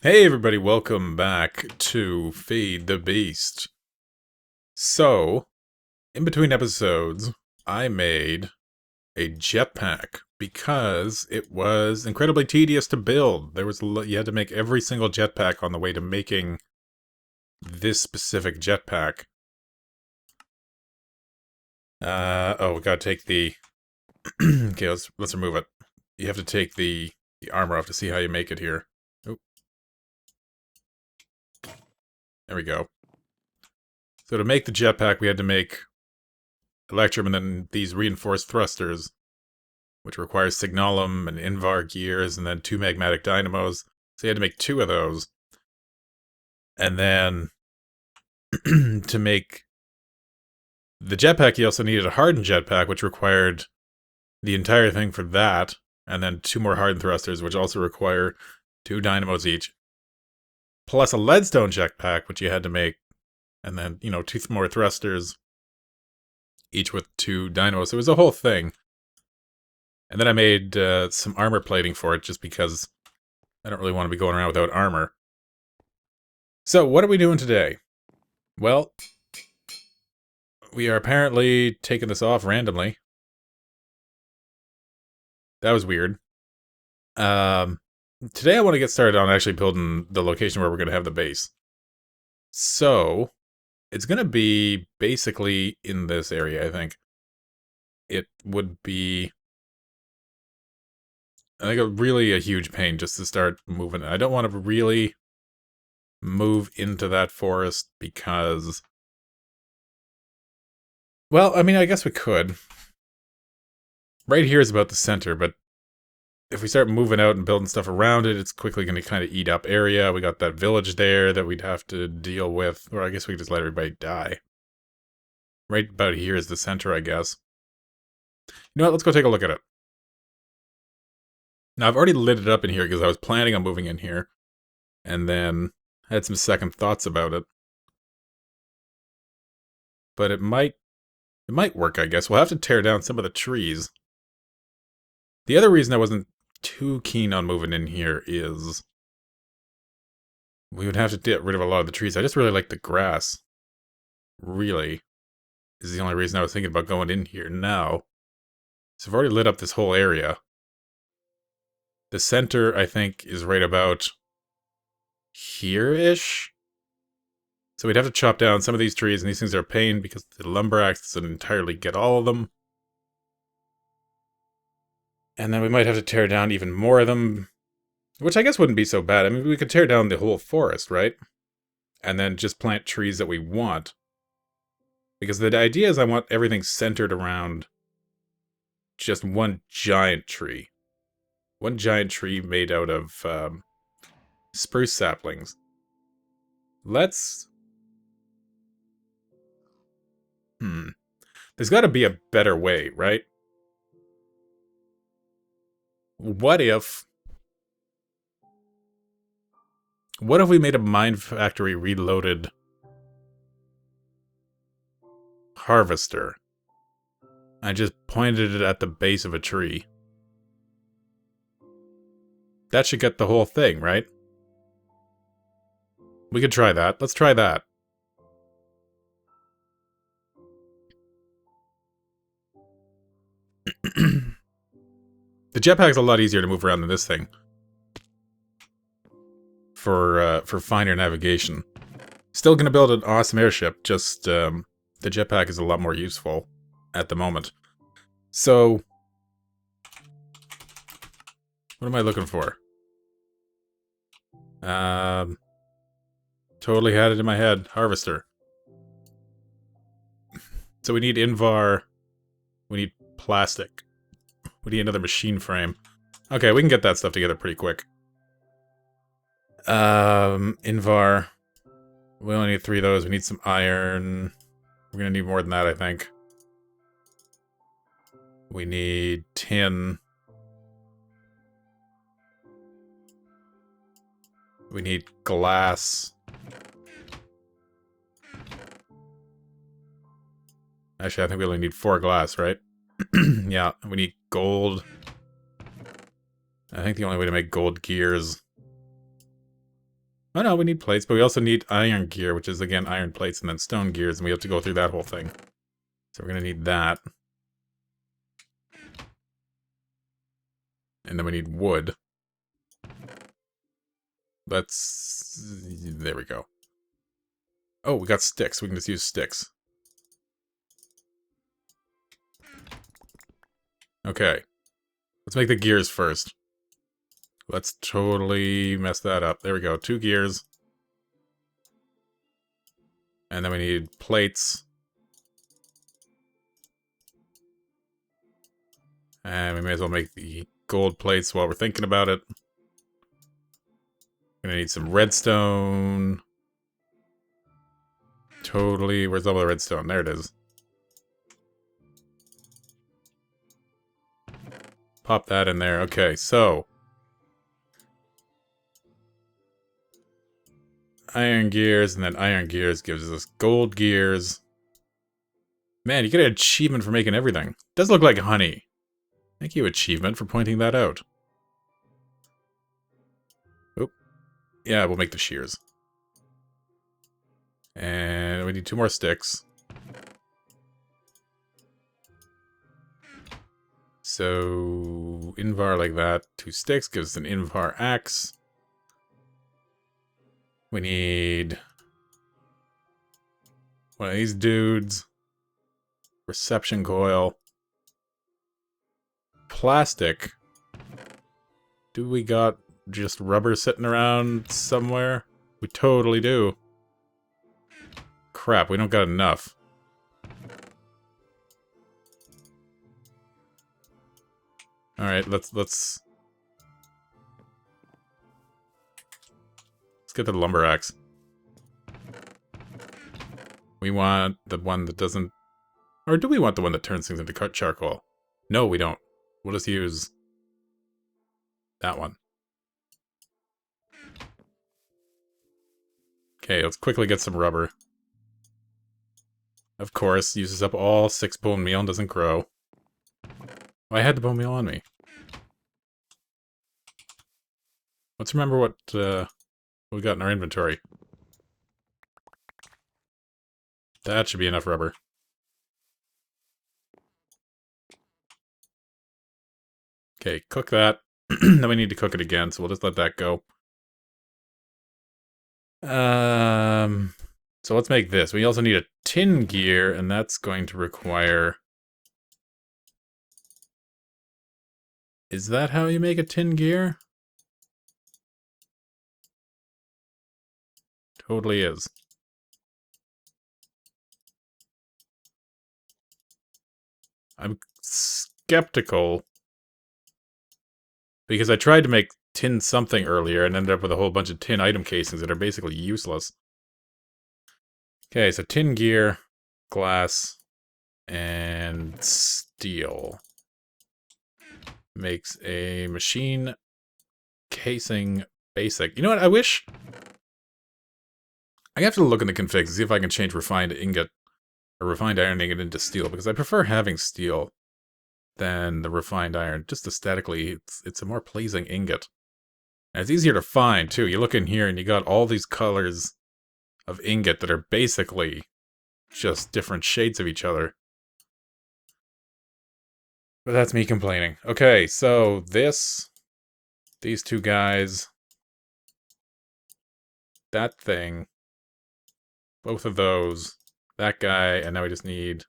Hey everybody, welcome back to Feed the Beast. So, in between episodes, I made a jetpack because it was incredibly tedious to build. You had to make every single jetpack on the way to making this specific jetpack. We gotta take the... okay, let's remove it. You have to take the armor off to see how you make it here. Oh, there we go. So to make the jetpack, we had to make Electrum and then these reinforced thrusters, which requires Signalum and Invar gears and then 2 magmatic dynamos. So you had to make 2 of those. And then to make the jetpack, you also needed a hardened jetpack, which required the entire thing for that. And then 2 more hardened thrusters, which also require 2 dynamos each. Plus a leadstone jetpack, which you had to make. And then, 2 more thrusters, each with 2 dynamos. So it was a whole thing. And then I made some armor plating for it, just because I don't really want to be going around without armor. So, what are we doing today? Well, we are apparently taking this off randomly. That was weird. Today I want to get started on actually building the location where we're going to have the base. So, it's going to be basically in this area, I think. It would be... I think really a huge pain just to start moving. I don't want to really move into that forest because... Well, I mean, I guess we could. Right here is about the center, but if we start moving out and building stuff around it, it's quickly going to kind of eat up area. We got that village there that we'd have to deal with, or I guess we could just let everybody die. Right about here is the center, I guess. You know what, let's go take a look at it. Now, I've already lit it up in here because I was planning on moving in here, and then had some second thoughts about it. But it might work, I guess. We'll have to tear down some of the trees. The other reason I wasn't too keen on moving in here is we would have to get rid of a lot of the trees. I just really like the grass. Really. Is the only reason I was thinking about going in here now. So I've already lit up this whole area. The center, I think, is right about here-ish. So we'd have to chop down some of these trees, and these things are a pain because the lumber axe doesn't entirely get all of them. And then we might have to tear down even more of them, which I guess wouldn't be so bad. I mean, we could tear down the whole forest, right? And then just plant trees that we want. Because the idea is I want everything centered around just one giant tree. One giant tree made out of spruce saplings. Let's... There's got to be a better way, right? What if we made a Mine Factory Reloaded harvester? I just pointed it at the base of a tree. That should get the whole thing, right? We could try that. Let's try that. The jetpack's a lot easier to move around than this thing. For finer navigation. Still gonna build an awesome airship, just the jetpack is a lot more useful at the moment. So, what am I looking for? Totally had it in my head. Harvester. So we need Invar. We need plastic. We need another machine frame. Okay, we can get that stuff together pretty quick. Invar. We only need 3 of those. We need some iron. We're gonna need more than that, I think. We need tin. We need glass. Actually, I think we only need 4 glass, right? Yeah, we need gold. I think the only way to make gold gears Oh no, we need plates, but we also need iron gear, which is, again, iron plates and then stone gears, and we have to go through that whole thing. So we're going to need that. And then we need wood. There we go. Oh, we got sticks. We can just use sticks. Okay. Let's make the gears first. Let's totally mess that up. There we go. 2 gears. And then we need plates. And we may as well make the gold plates while we're thinking about it. Gonna need some redstone. Totally. Where's all the redstone? There it is. Pop that in there. Okay, so iron gears, and then iron gears gives us gold gears. Man, you get an achievement for making everything. It does look like honey. Thank you, achievement, for pointing that out. Oop. Yeah, we'll make the shears. And we need 2 more sticks. So, Invar like that. 2 sticks gives us an Invar axe. We need one of these dudes. Reception coil. Plastic. Do we got just rubber sitting around somewhere? We totally do. Crap, we don't got enough. Alright, let's get the lumber axe. We want the one that doesn't... Or do we want the one that turns things into charcoal? No, we don't. We'll just use that one. Okay, let's quickly get some rubber. Of course, uses up all 6 bone meal and doesn't grow. Oh, I had the bone meal on me. Let's remember what we got in our inventory. That should be enough rubber. Okay, cook that. Then we need to cook it again, so we'll just let that go. So let's make this. We also need a tin gear, and that's going to require... Is that how you make a tin gear? Totally is. I'm skeptical. Because I tried to make tin something earlier and ended up with a whole bunch of tin item casings that are basically useless. Okay, so tin gear, glass, and steel. Makes a machine casing basic. You know what, I wish... I have to look in the config to see if I can change refined ingot, or refined iron ingot into steel, because I prefer having steel than the refined iron. Just aesthetically, it's a more pleasing ingot. And it's easier to find, too. You look in here and you got all these colors of ingot that are basically just different shades of each other. But that's me complaining. Okay, so these 2 guys, that thing, both of those, that guy, and now we just need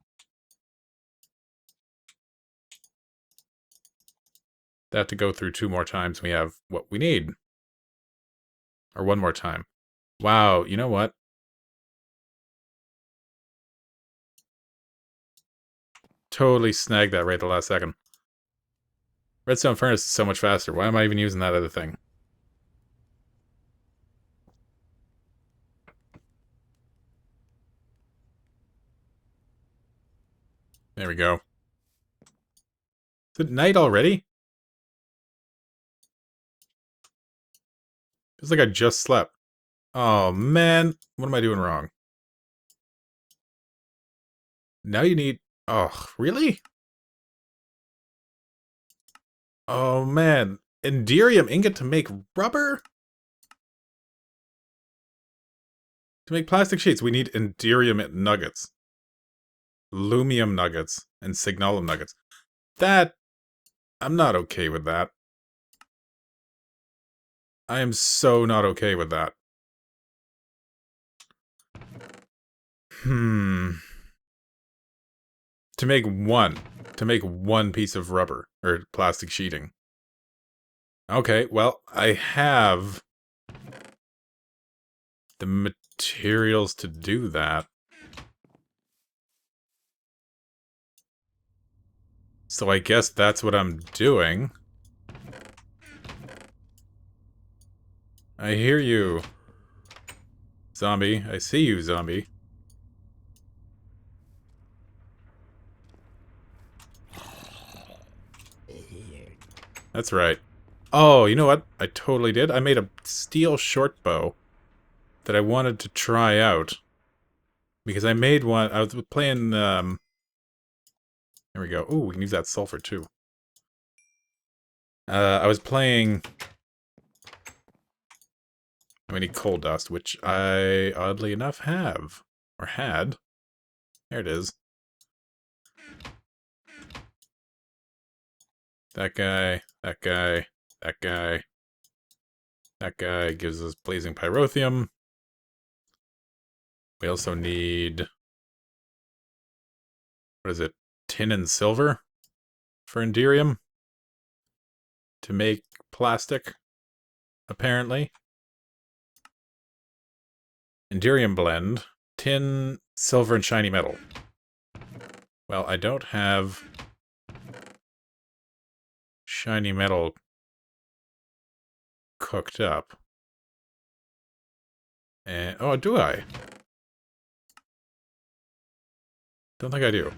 that to go through 2 more times. We have what we need. Or 1 more time. Wow, you know what? Totally snagged that right at the last second. Redstone furnace is so much faster. Why am I even using that other thing? There we go. Is it night already? Feels like I just slept. Oh, man. What am I doing wrong? Now you need... Oh, really? Oh, man. Enderium ingot to make rubber? To make plastic sheets, we need Enderium nuggets, Lumium nuggets, and Signalum nuggets. That... I'm not okay with that. I am so not okay with that. To make one piece of rubber, or plastic sheeting. Okay, well, I have the materials to do that. So I guess that's what I'm doing. I hear you, zombie. I see you, zombie. That's right. Oh, you know what? I totally did. I made a steel short bow that I wanted to try out. Because I made one... I was playing, There we go. Ooh, we can use that sulfur, too. I was playing... We need coal dust, which I, oddly enough, have. Or had. There it is. That guy, that guy, that guy. That guy gives us blazing pyrotheum. We also need... What is it? Tin and silver? For Enderium? To make plastic, apparently. Enderium blend. Tin, silver, and shiny metal. Well, I don't have... shiny metal cooked up. And, oh, do I? Don't think I do.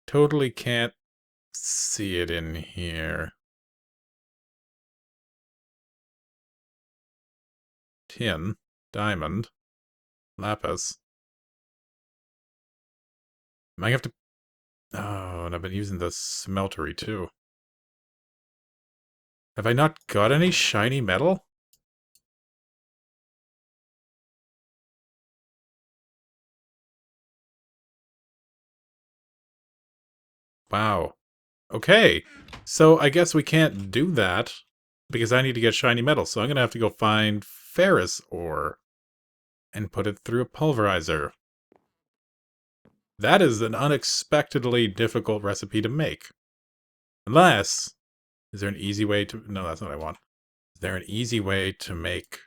Totally can't see it in here. Tin, diamond, lapis. I might have to... Oh, and I've been using the smeltery too. Have I not got any shiny metal? Wow. Okay. So I guess we can't do that because I need to get shiny metal. So I'm going to have to go find ferrous ore and put it through a pulverizer. That is an unexpectedly difficult recipe to make. Unless... Is there an easy way to... No, that's not what I want. Is there an easy way to make...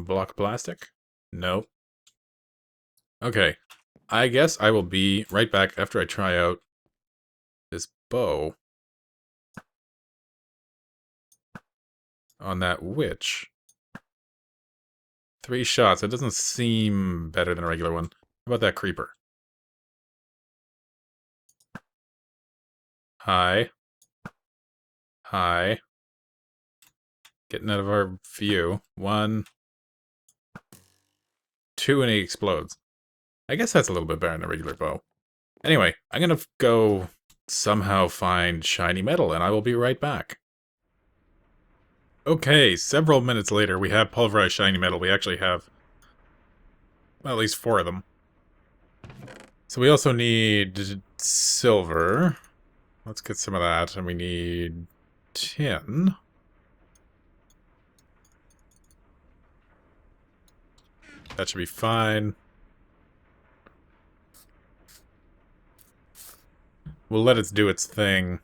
block plastic? No. Okay. I guess I will be right back after I try out this bow on that witch. 3 shots. It doesn't seem better than a regular one. How about that creeper? Hi. Hi. Getting out of our view. 1, 2, and he explodes. I guess that's a little bit better than a regular bow. Anyway, I'm gonna go somehow find shiny metal, and I will be right back. Okay, several minutes later, we have pulverized shiny metal. We actually have, well, at least 4 of them. So we also need silver. Let's get some of that, and we need tin. That should be fine. We'll let it do its thing.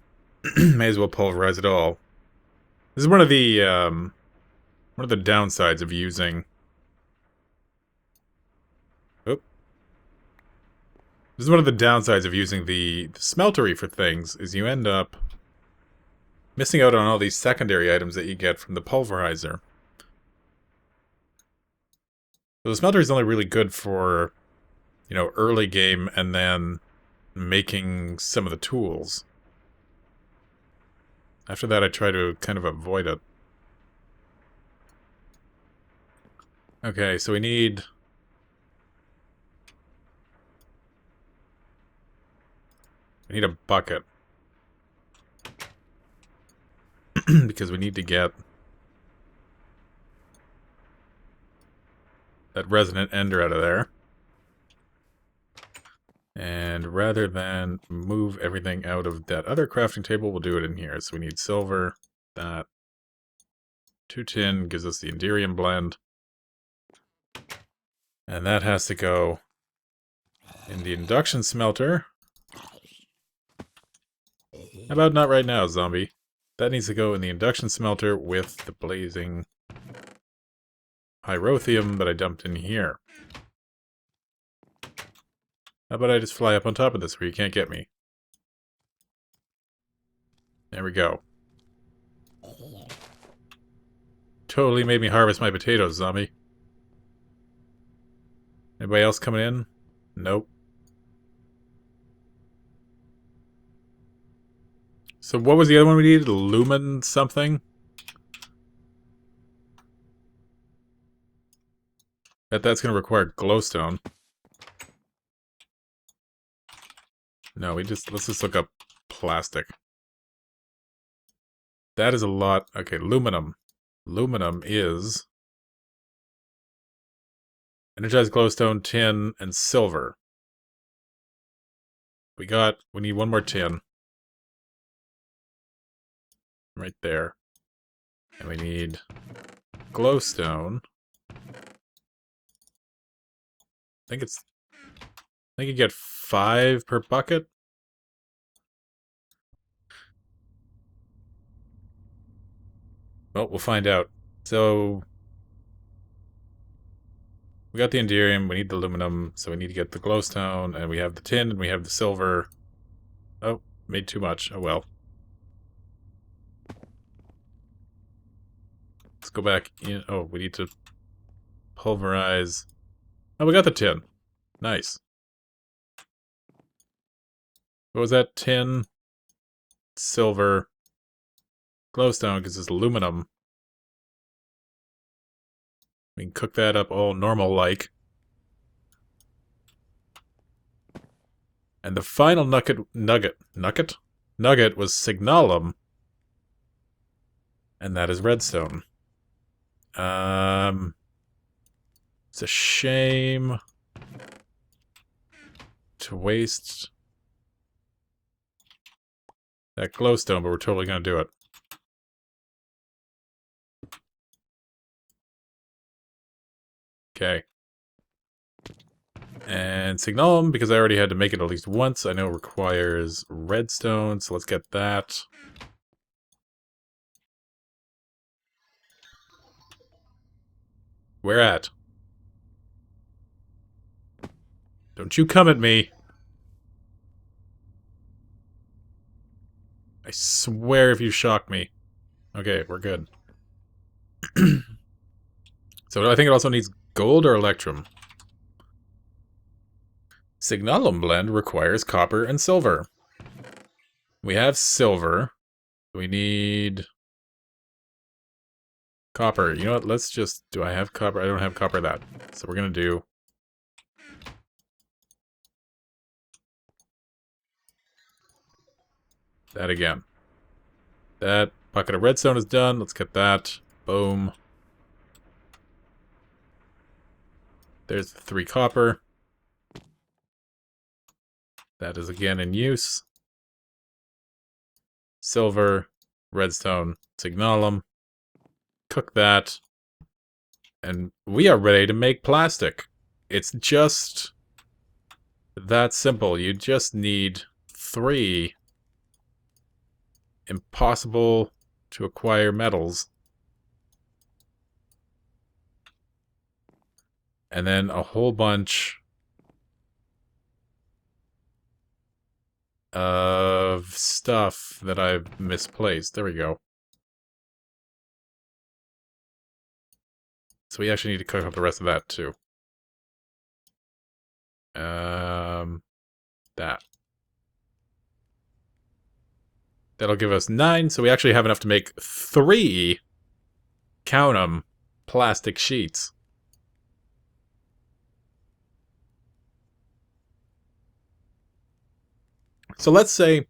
May as well pulverize it all. This is one of the downsides of using... Oop. This is one of the downsides of using the smeltery for things, is you end up missing out on all these secondary items that you get from the pulverizer. So the smeltery is only really good for, you know, early game and then making some of the tools. After that, I try to kind of avoid it. Okay, so we need... a bucket. Because we need to get that resonant ender out of there. And rather than move everything out of that other crafting table, we'll do it in here. So we need silver, that. 2 tin gives us the Enderium blend. And that has to go in the induction smelter. How about not right now, zombie? That needs to go in the induction smelter with the blazing pyrotheum that I dumped in here. How about I just fly up on top of this where you can't get me? There we go. Totally made me harvest my potatoes, zombie. Anybody else coming in? Nope. So what was the other one we needed? Lumen something? That's going to require glowstone. No, let's just look up plastic. That is a lot. Okay, aluminum. Aluminum is energized glowstone, tin, and silver. We need one more tin. Right there. And we need glowstone. I think you get 5 per bucket. Well, we'll find out. So we got the Enderium, we need the aluminum, so we need to get the glowstone, and we have the tin, and we have the silver. Oh, made too much. Oh well. Let's go back in. Oh, we need to pulverize. Oh, we got the tin. Nice. What was that? Tin, silver, glowstone, because it's aluminum. We can cook that up all normal-like. And the final nugget was signalum. And that is redstone. It's a shame to waste that glowstone, but we're totally going to do it. Okay. And signalum, because I already had to make it at least once, I know requires redstone, so let's get that. Where at? Don't you come at me. I swear if you shock me. Okay, we're good. So I think it also needs gold or electrum. Signalum blend requires copper and silver. We have silver. We need copper. You know what? Let's just... Do I have copper? I don't have copper that. So we're going to do... that again. That bucket of redstone is done. Let's get that. Boom. There's the 3 copper. That is again in use. Silver, redstone, signalum. Cook that. And we are ready to make plastic. It's just that simple. You just need 3 impossible to acquire metals. And then a whole bunch of stuff that I've misplaced. There we go. So we actually need to cook up the rest of that too. That. That'll give us 9, so we actually have enough to make 3, count 'em, plastic sheets. So let's say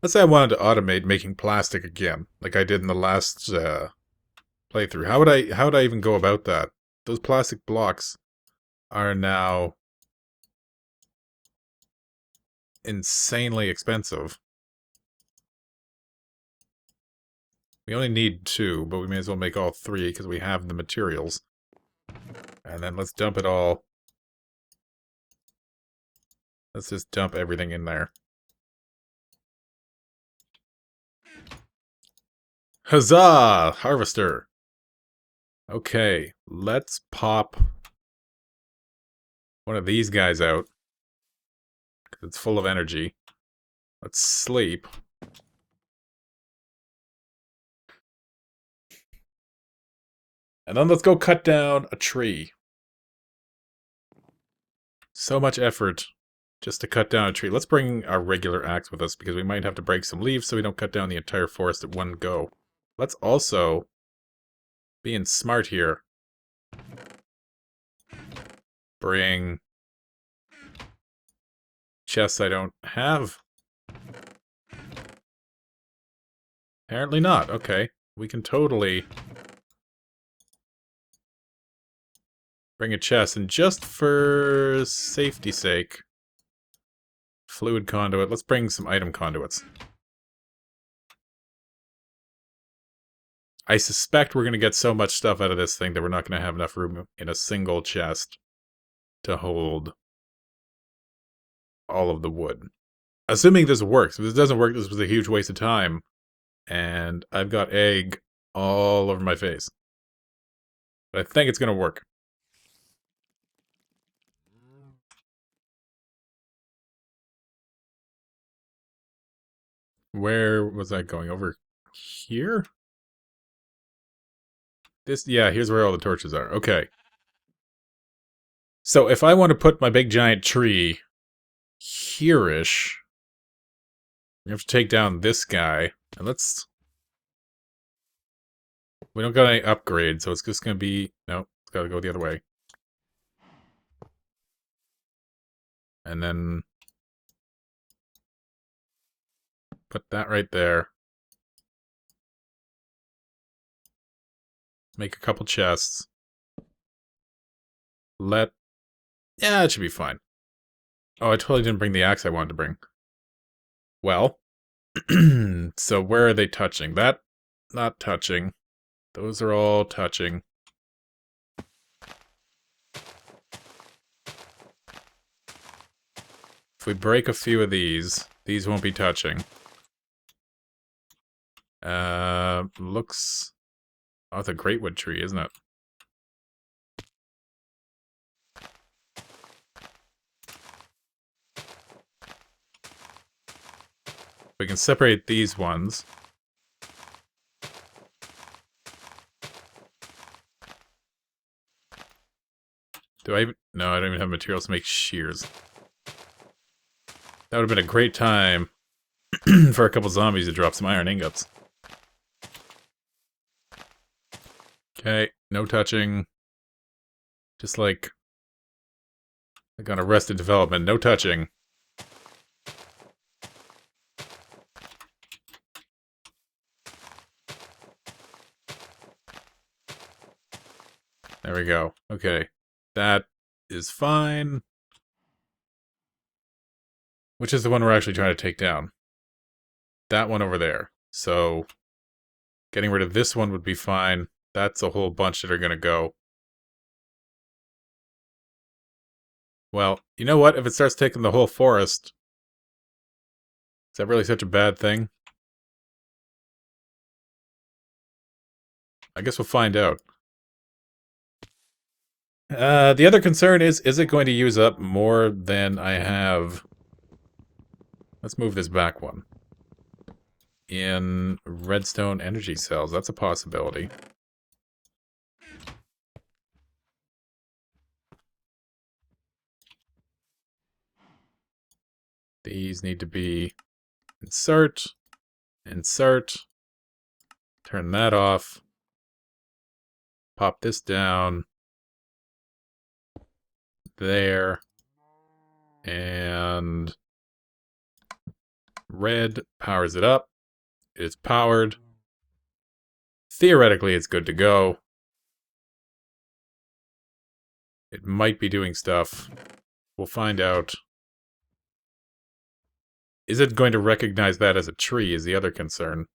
I wanted to automate making plastic again, like I did in the last playthrough. How would I even go about that? Those plastic blocks. are now insanely expensive. We only need 2, but we may as well make all 3 because we have the materials. And then let's dump it all. Let's just dump everything in there. Huzzah! Harvester! Okay, let's pop one of these guys out. Because it's full of energy. Let's sleep. And then let's go cut down a tree. So much effort just to cut down a tree. Let's bring our regular axe with us because we might have to break some leaves so we don't cut down the entire forest at one go. Let's also, being smart here, bring chests I don't have. Apparently not. Okay. We can totally bring a chest, and just for safety's sake, fluid conduit. Let's bring some item conduits. I suspect we're going to get so much stuff out of this thing that we're not going to have enough room in a single chest to hold all of the wood. Assuming this works. If this doesn't work, this was a huge waste of time. And I've got egg all over my face. But I think it's going to work. Where was I going? Over here? Yeah, here's where all the torches are. Okay. So if I want to put my big giant tree here-ish, we have to take down this guy. And let's... We don't got any upgrades, so it's just going to be... No, it's got to go the other way. And then... Put that right there. Make a couple chests. Yeah, it should be fine. Oh, I totally didn't bring the axe I wanted to bring. Well, so where are they touching? That, not touching. Those are all touching. If we break a few of these won't be touching. Looks... Oh, it's a greatwood tree, isn't it? We can separate these ones. Do I even... No, I don't even have materials to make shears. That would have been a great time for a couple zombies to drop some iron ingots. Okay, no touching. Just like on Arrested Development, no touching. There we go. Okay. That is fine. Which is the one we're actually trying to take down? That one over there. So, getting rid of this one would be fine. That's a whole bunch that are going to go. Well, you know what? If it starts taking the whole forest, is that really such a bad thing? I guess we'll find out. The other concern is it going to use up more than I have? Let's move this back one. In redstone energy cells, that's a possibility. These need to be insert, insert, turn that off, pop this down, there, and red powers it up. It's powered. Theoretically, it's good to go. It might be doing stuff. We'll find out. Is it going to recognize that as a tree is the other concern.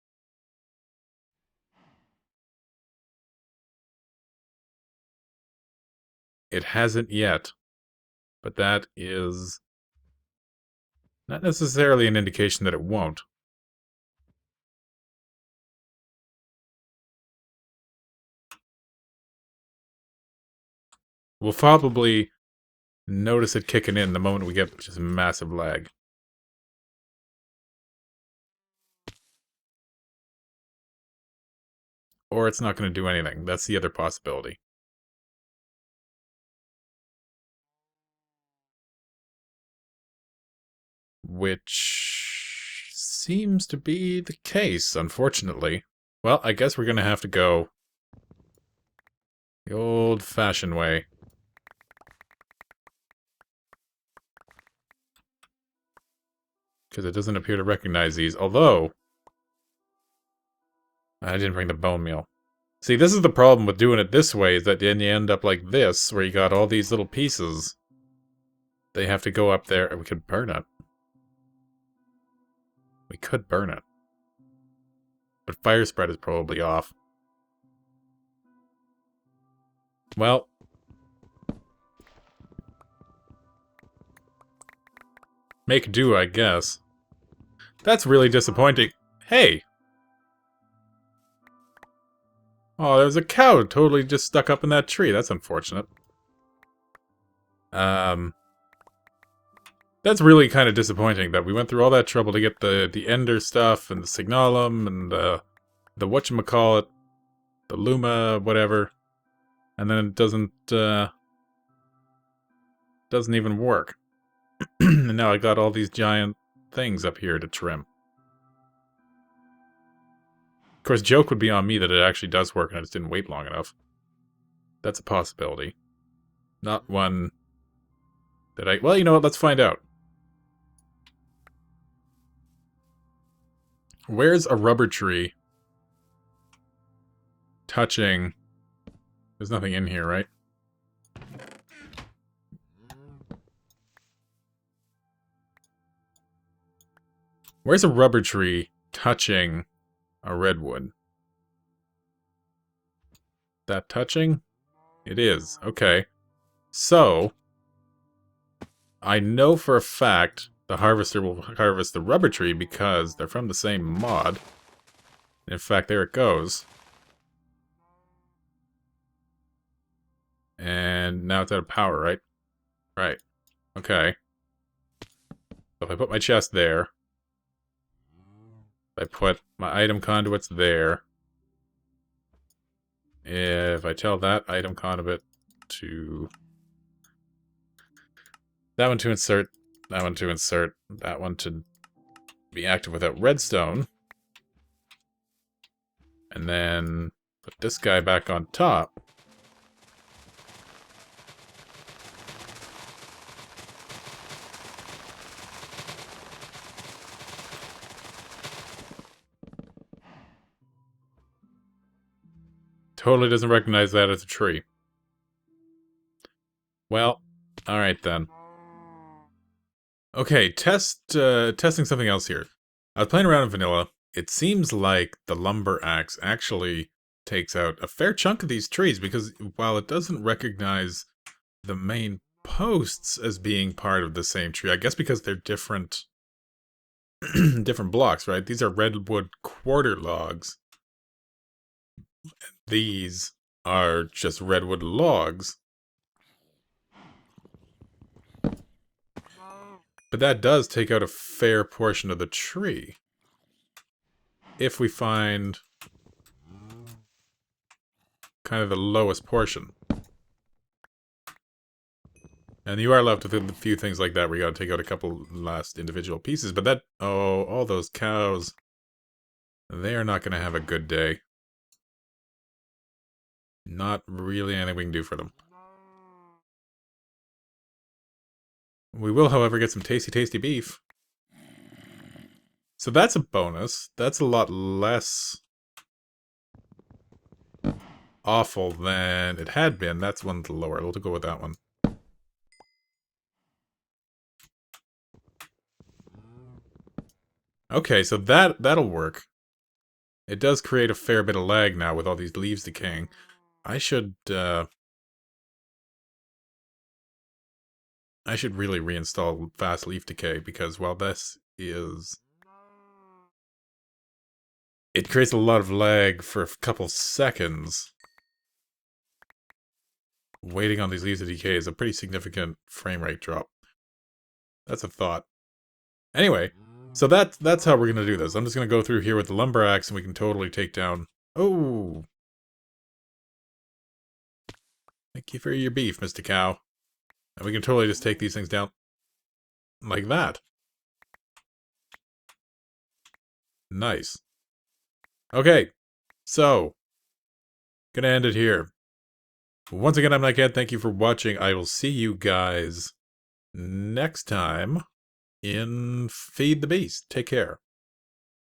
It hasn't yet. But that is not necessarily an indication that it won't. We'll probably notice it kicking in the moment we get just massive lag. Or it's not going to do anything. That's the other possibility. Which seems to be the case, unfortunately. Well, I guess we're going to have to go the old-fashioned way. Because it doesn't appear to recognize these, although I didn't bring the bone meal. See, this is the problem with doing it this way, is that then you end up like this, where you got all these little pieces. They have to go up there, and we could burn it. We could burn it. But fire spread is probably off. Well. Make do, I guess. That's really disappointing. Hey! Oh, there's a cow totally just stuck up in that tree. That's unfortunate. That's really kind of disappointing that we went through all that trouble to get the Ender stuff and the Signalum and the whatchamacallit, the Luma, whatever, and then it doesn't even work. And now I got all these giant things up here to trim. Of course, joke would be on me that it actually does work and I just didn't wait long enough. That's a possibility. Not one that I... Well, you know what? Let's find out. Where's a rubber tree touching... There's nothing in here, right? Where's a rubber tree touching a redwood? That touching? It is. Okay. So, I know for a fact the harvester will harvest the rubber tree because they're from the same mod. In fact, there it goes. And now it's out of power, right? Right. Okay. So if I put my chest there, I put my item conduits there. If I tell that item conduit to... That one to insert, that one to insert, that one to be active without redstone. And then put this guy back on top. Totally doesn't recognize that as a tree. Well, alright then. Okay, testing something else here. I was playing around in vanilla. It seems like the lumber axe actually takes out a fair chunk of these trees, because while it doesn't recognize the main posts as being part of the same tree, I guess because they're different different blocks, right? These are redwood quarter logs. These are just redwood logs. But that does take out a fair portion of the tree. If we find kind of the lowest portion. And you are left with a few things like that where you gotta take out a couple last individual pieces. But that... Oh, all those cows. They are not gonna have a good day. Not really anything we can do for them. We will, however, get some tasty, tasty beef. So that's a bonus. That's a lot less awful than it had been. That's one lower. We'll go with that one. Okay, so that'll work. It does create a fair bit of lag now with all these leaves decaying. I should really reinstall fast leaf decay, because while this is... It creates a lot of lag for a couple seconds. Waiting on these leaves to decay is a pretty significant frame rate drop. That's a thought. Anyway, so that's how we're going to do this. I'm just going to go through here with the lumber axe, and we can totally take down... Oh! Thank you for your beef, Mr. Cow. And we can totally just take these things down like that. Nice. Okay, so, gonna end it here. Once again, I'm Nightcat. Thank you for watching. I will see you guys next time in Feed the Beast. Take care.